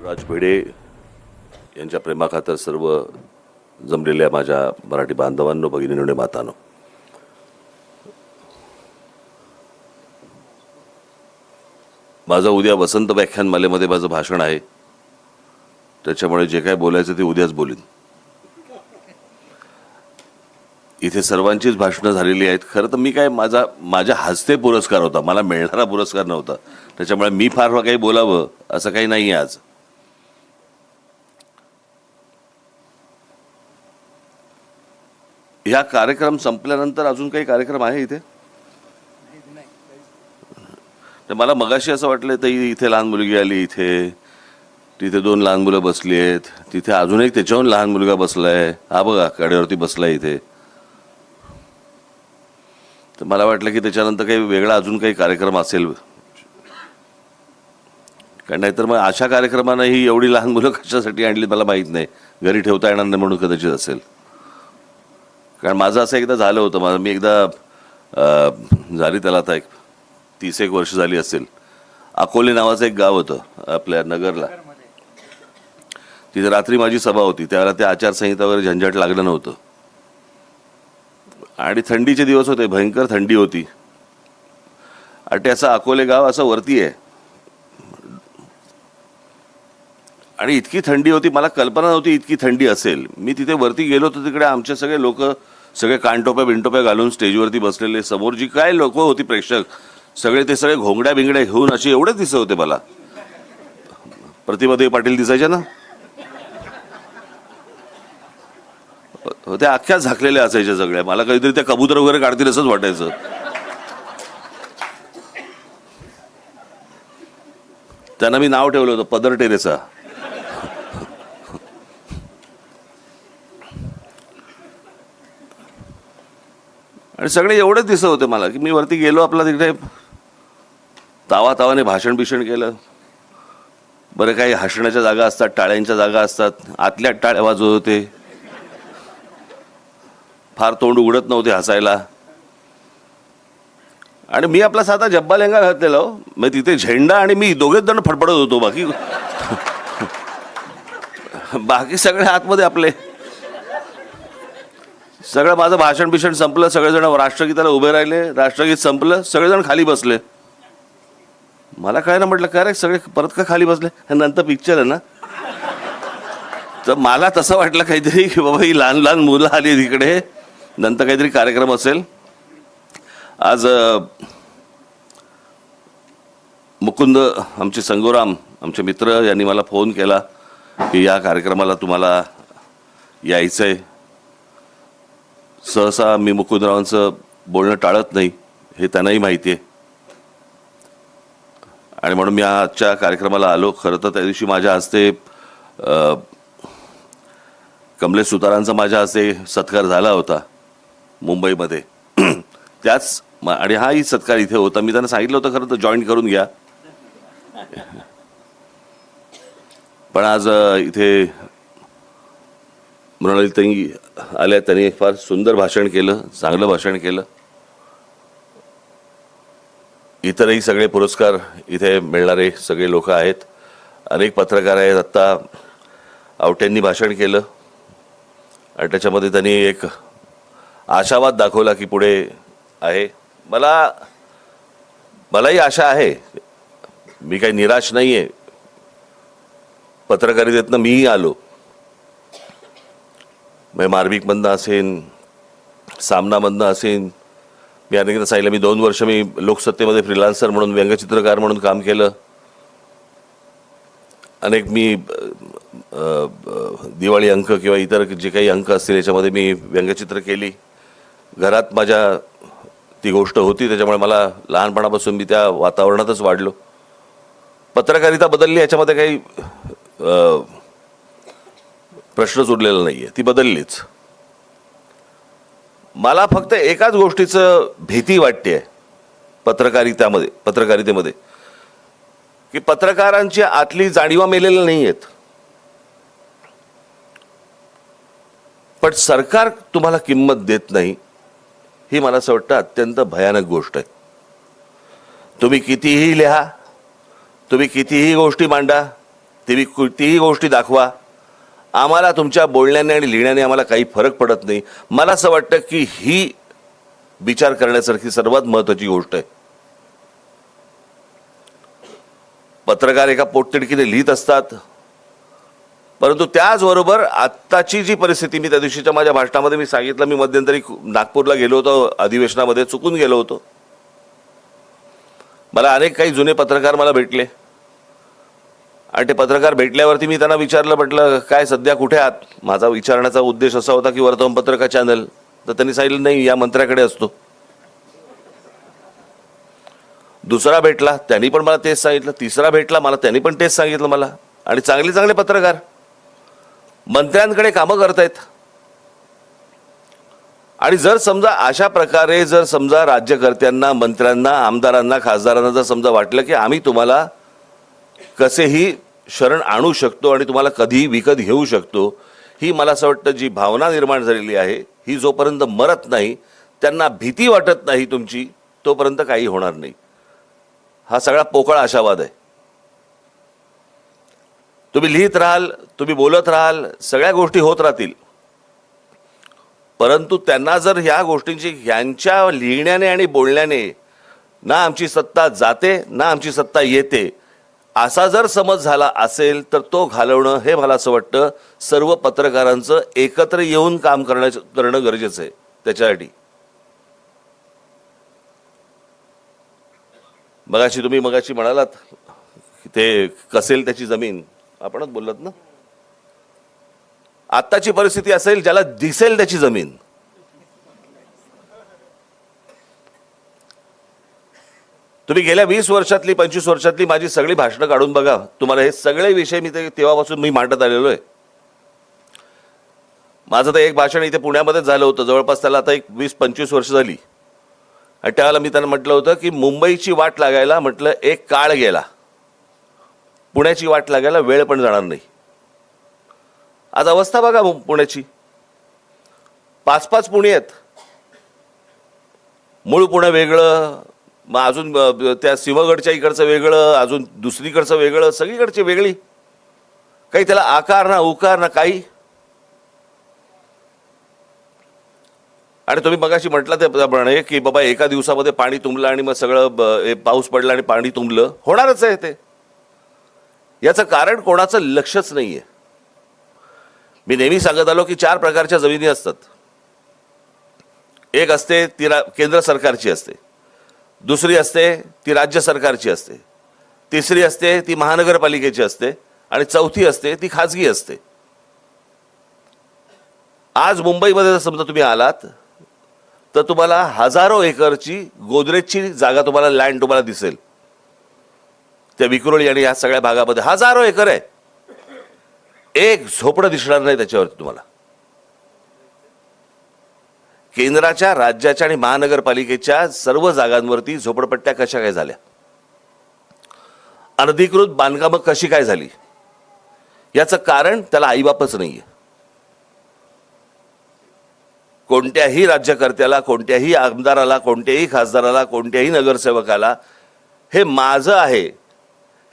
राज भिडे यांच्या प्रेमाखातर सर्व जमलेल्या माझ्या मराठी बांधवांनो, भगिनींनो, मातांनो, माझं उद्या वसंत व्याख्यानमालेमध्ये माझं भाषण आहे. त्याच्यामुळे जे काय बोलायचं ते उद्याच बोलीन. इथे सर्वांचीच भाषणं झालेली आहेत. खरं तर मी काय माझ्या हस्ते पुरस्कार होता, मला मिळणारा पुरस्कार नव्हता. त्याच्यामुळे मी फार काही बोलावं असं काही नाही आहे. आज ह्या कार्यक्रम संपल्यानंतर अजून काही कार्यक्रम आहे इथे? तर मला मगाशी असं वाटलं तर इथे लहान मुलगी आली, तिथे दोन लहान मुलं बसली आहेत, तिथे अजून एक त्याच्याहून लहान मुलगा बसलाय, हा बघा कडेवरती बसलाय इथे. तर मला वाटलं की त्याच्यानंतर काही वेगळा अजून काही कार्यक्रम असेल, कारण नाहीतर मग अशा कार्यक्रमांनाही एवढी लहान मुलं कशासाठी आणली मला माहीत नाही. घरी ठेवता येणार नाही म्हणून कदाचित असेल. कारण माझं असं एकदा झालं होतं. मी एकदा झाली त्याला आता 30 वर्ष झाली असेल. अकोले नावाचं एक गाव होतं आपल्या नगरला. तिथे रात्री माझी सभा होती. त्यावेळेला ते आचारसंहिता वगैरे झंझट लागलं नव्हतं आणि थंडीचे दिवस होते, भयंकर थंडी होती. आणि ते असं अकोले गाव असं वरती आहे आणि इतकी थंडी होती, मला कल्पना नव्हती इतकी थंडी असेल. मी तिथे वरती गेलो तर तिकडे आमचे सगळे लोक सगळे कानटोप्या बिनटोप्या घालून स्टेजवरती बसलेले, समोर जी काय लोक होती प्रेक्षक सगळे, ते सगळे घोंगड्या बिंगड्या घेऊन असे एवढे दिसत होते. मला प्रतिभाताई पाटील दिसायच्या ना, त्या अख्ख्या झाकलेल्या असायच्या सगळ्या. मला काहीतरी त्या कबूतर वगैरे काढतील असंच वाटायचं. त्यांना मी नाव ठेवलं होतं पदर टेरेसा. आणि सगळे एवढेच दिसत होते मला की मी वरती गेलो, आपला तिकडे तावाने भाषण बिषण केलं. बरं, काही हसण्याच्या जागा असतात, टाळ्यांच्या जागा असतात, आतल्या टाळ्या वाजवत होते, फार तोंड उघडत नव्हते हसायला. आणि मी आपला साधा जब्बा लेंगा घातलेला हो. मग तिथे झेंडा आणि मी दोघेच जण फडफडत होतो. बाकी सगळे आतमध्ये आपले. सगळं माझं भाषण बिषण संपलं, सगळेजण राष्ट्रगीताला उभे राहिले, राष्ट्रगीत संपलं, सगळेजण खाली बसले. मला काय ना, म्हटलं काय रे सगळे परत का खाली बसले, नंतर पिक्चर आहे ना. तर मला तसं वाटलं काहीतरी की बाबा ही लहान लहान मुलं आली तिकडे, नंतर काहीतरी कार्यक्रम असेल. आज मुकुंद आमचे संगोराम आमचे मित्र यांनी मला फोन केला की या कार्यक्रमाला तुम्हाला यायचंय. सहसा मी मुकुंदरावांचं बोलणं टाळत नाही, हे त्यांनाही माहिती आहे. आणि म्हणून मी आजच्या कार्यक्रमाला आलो. खरं तर त्या दिवशी माझ्या हस्ते कमलेश सुतारांचा माझ्या हस्ते सत्कार झाला होता मुंबईमध्ये. त्याच आणि हाही सत्कार इथे होता. मी त्यांना सांगितलं होतं खरं तर जॉईन करून घ्या, पण आज इथे मृणालिताई आल्या. त्यांनी फार सुंदर भाषण केलं, चांगलं भाषण केलं. इतरही सगळे पुरस्कार इथे मिळणारे सगळे लोक आहेत. अनेक पत्रकार आहेत. आत्ता आवट्यांनी भाषण केलं आणि त्याच्यामध्ये त्यांनी एक आशावाद दाखवला की पुढे आहे. मलाही आशा आहे, मी काही निराश नाही आहे. पत्रकारितेतनं मीही आलो. मग मार्मिकमधनं असेन, सामनामधनं असेन. मी अनेकदा सांगितलं, मी 2 वर्ष मी लोकसत्तेमध्ये फ्रीलान्सर म्हणून, व्यंगचित्रकार म्हणून काम केलं. अनेक मी दिवाळी अंक किंवा इतर जे काही अंक असतील याच्यामध्ये मी व्यंगचित्र केली. घरात माझ्या ती गोष्ट होती, त्याच्यामुळे मला लहानपणापासून मी त्या वातावरणातच वाढलो. पत्रकारिता बदलली याच्यामध्ये काही प्रश्नच उरलेला नाही आहे, ती बदललीच. मला फक्त एकाच गोष्टीचं भीती वाटते पत्रकारितेमध्ये की पत्रकारांची आतली जाणीवा मेलेल्या नाही आहेत, पण सरकार तुम्हाला किंमत देत नाही. ही मला असं वाटतं अत्यंत भयानक गोष्ट आहे. तुम्ही कितीही लिहा, तुम्ही कितीही गोष्टी मांडा, तीही गोष्टी दाखवा. आम्हाला तुमच्या बोलण्याने आणि लिहिण्याने आम्हाला काही फरक पडत नाही. मला असं वाटतं की ही विचार करण्यासारखी सर्वात महत्त्वाची गोष्ट आहे. पत्रकार एका पोटतिडकीने लिहित असतात, परंतु त्याचबरोबर आत्ताची जी परिस्थिती, मी त्या दिवशीच्या माझ्या भाषणामध्ये मी सांगितलं, मी मध्यंतरी नागपूरला गेलो होतो अधिवेशनामध्ये, चुकून गेलो होतो. मला अनेक काही जुने पत्रकार मला भेटले आणि ते पत्रकार भेटल्यावरती मी त्यांना विचारलं, म्हटलं काय सध्या कुठे आहात. माझा विचारण्याचा उद्देश असा होता की वर्तमानपत्र का चॅनल. तर त्यांनी सांगितलं नाही, या मंत्र्याकडे असतो. दुसरा भेटला, त्यांनी पण मला तेच सांगितलं. तिसरा भेटला मला, त्यांनी पण तेच सांगितलं मला. आणि चांगले चांगले पत्रकार मंत्र्यांकडे कामं करतायत. आणि जर समजा अशा प्रकारे जर समजा राज्यकर्त्यांना, मंत्र्यांना, आमदारांना, खासदारांना जर समजा वाटलं की आम्ही तुम्हाला कसेही शरण आणू शकतो आणि तुम्हाला कधीही विकत घेऊ शकतो, ही मला असं वाटतं जी भावना निर्माण झालेली आहे, ही जोपर्यंत मरत नाही, त्यांना भीती वाटत नाही तुमची, तोपर्यंत काही होणार नाही. हा सगळा पोकळ आशावाद आहे. तुम्ही लिहित राहाल, तुम्ही बोलत राहाल, सगळ्या गोष्टी होत राहतील, परंतु त्यांना जर ह्या गोष्टींची, ह्यांच्या लिहिण्याने आणि बोलण्याने ना आमची सत्ता जाते ना आमची सत्ता येते, असा जर समज झाला असेल तर तो घालवणं हे मला असं वाटतं सर्व पत्रकारांचं एकत्र येऊन काम करणं गरजेचं आहे. त्याच्यासाठी तुम्ही मगाशी म्हणालात ते कसेल त्याची जमीन, आपणच बोललात ना. आत्ताची परिस्थिती असेल ज्याला दिसेल त्याची जमीन. तुम्ही गेल्या 20 वर्षातली 25 वर्षातली माझी सगळी भाषणं काढून बघा, तुम्हाला हे सगळे विषय मी तेव्हापासून मी मांडत आलेलो आहे. माझं तर एक भाषण इथे पुण्यामध्येच झालं होतं, जवळपास त्याला आता एक 20-25 वर्ष झाली. आणि त्यावेळेला मी त्यांना म्हटलं होतं की मुंबईची वाट लागायला म्हटलं एक काळ गेला, पुण्याची वाट लागायला वेळ पण जाणार नाही. आज अवस्था बघा पुण्याची, 5-5 पुणे आहेत. मूळ पुणे वेगळं, मग अजून त्या सिंहगडच्या इकडचं वेगळं, अजून दुसरीकडचं वेगळं, सगळीकडची वेगळी. काही त्याला आकार ना उकार ना काही. आणि तुम्ही मगाशी म्हटलं त्याप्रमाणे की बाबा एका दिवसामध्ये पाणी तुंबलं आणि मग सगळं पाऊस पडला आणि पाणी तुंबलं, होणारच आहे ते. याचं कारण कोणाचं लक्षच नाहीये. मी नेहमी सांगत आलो की 4 प्रकारच्या जमिनी असतात. एक असते ती केंद्र सरकारची असते, दुसरी असते ती राज्य सरकारची असते, तिसरी असते ती महानगरपालिकेची असते आणि चौथी असते ती खाजगी असते. आज मुंबईमध्ये जर समजा तुम्ही आलात तर तुम्हाला हजारो एकरची गोदरेजची जागा, तुम्हाला लँड तुम्हाला दिसेल त्या विक्रोळी आणि या सगळ्या भागामध्ये. हजारो एकर आहे, एक झोपडं दिसणार नाही त्याच्यावरती तुम्हाला. केंद्राच्या, राज्याच्या आणि महानगरपालिकेच्या सर्व जागांवरती झोपडपट्ट्या कशा काय झाल्या, अनधिकृत बांधकामं कशी काय झाली, याचं कारण त्याला आईबापच नाहीये. कोणत्याही राज्यकर्त्याला, कोणत्याही आमदाराला, कोणत्याही खासदाराला, कोणत्याही नगरसेवकाला हे माझं आहे,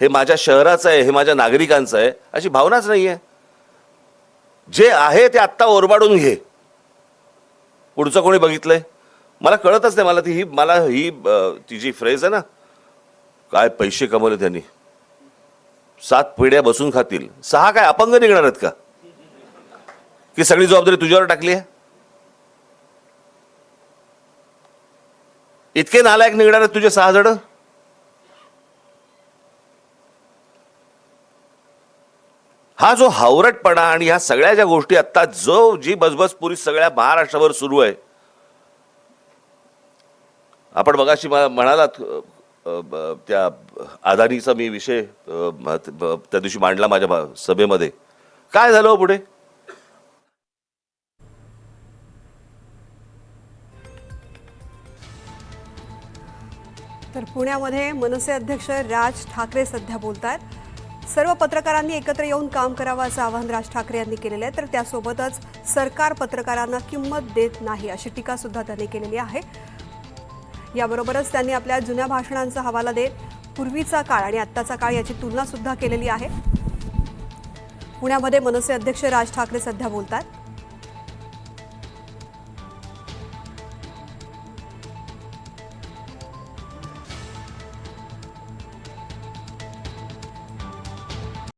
हे माझ्या शहराचं आहे, हे माझ्या नागरिकांचं आहे अशी भावनाच नाहीये. जे आहे ते आत्ता ओरबाडून घे, पुढचं कोणी बघितलंय मला कळतच नाही. मला ही ती जी फ्रेज आहे ना, काय पैसे कमवले त्यांनी, 7 पिढ्या बसून खातील, 6 काय अपंग निघणार आहेत का, की सगळी जबाबदारी तुझ्यावर टाकली आहे. इतके नालायक निघणार आहेत तुझे 6 जण. हा जो हावरटपणा आणि ह्या सगळ्या ज्या गोष्टी आता जी बजबजपुरी सगळ्या महाराष्ट्रावर सुरू आहे. आपण मगाशी म्हणालात त्या अदानीचा मी विषय त्या दिवशी मांडला माझ्या सभेमध्ये. काय झालं पुढे? तर पुण्यामध्ये मनसे अध्यक्ष राज ठाकरे सध्या बोलतात. सर्व पत्रकारांनी एकत्र येऊन काम करावं असं आवाहन राज ठाकरे यांनी केलेलं आहे. तर त्यासोबतच सरकार पत्रकारांना किंमत देत नाही अशी टीका सुद्धा त्यांनी केलेली आहे. याबरोबरच त्यांनी आपल्या जुन्या भाषणांचा हवाला देत पूर्वीचा काळ आणि आत्ताचा काळ याची तुलना सुद्धा केलेली आहे. पुण्यामध्ये मनसे अध्यक्ष राज ठाकरे सध्या बोलतात.